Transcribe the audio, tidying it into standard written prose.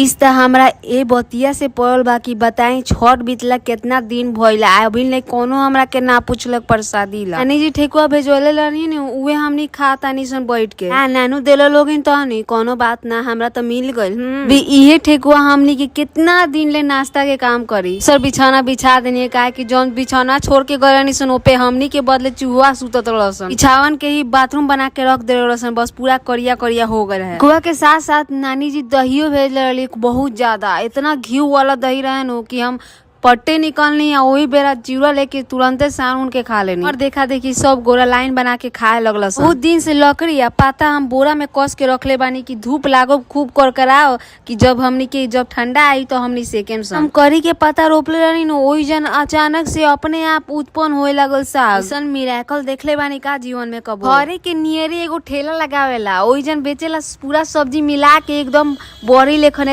इस त हमरा ए बतिया से पड़ल बा कि बताई छठ बीतला कितना दिन भइला अभी ले कोनो हमरा के ना पूछलक प्रसादी ला। नानी जी ठेकुआ भेजवले रहनी ने उहे हमनी खा तानी सन बैठ के। नानू देलो लोगिन तहनी कोनो बात ना हमरा त मिल गइल। भी इहे ठेकुआ हमनी के कितना दिन ले नाश्ता के काम करी। सर बिछाना बिछा देनी काहे कि जौन बिछाना छोड़ के गए सन ओपे हमनी के बदले चूहा सुतत रहसन। बिछावन के ही बाथरूम बना के रख दे रहसन बस पूरा करिया करिया हो गए है। ठेकुआ के साथ साथ नानी जी दहियो भेज रहली बहुत ज्यादा इतना घी वाला दही रहे नु कि हम पट्टे निकलनी है वही बेरा चिड़ा लेके तुरंते सान उन के खा लेनी। और देखा देखी सब गोरा लाइन बना के खाए लगल। बहुत दिन से लकड़ी या पाता हम बोरा में कस के रखले बानी कि धूप लागो खूब कर कराओ कि जब हमनी के जब ठंडा आई तो हमनी सेकेम सन। हम करी के पता रोपले रहनी नो वही जन अचानक से अपने आप उत्पन्न होए लगल साग। ऐसन मिराकल देखले बानी का जीवन में कबो। घरे के नियरे एगो ठेला लगावेला वही जन बेचेला पूरा सब्जी मिला के एकदम बड़ी लेखन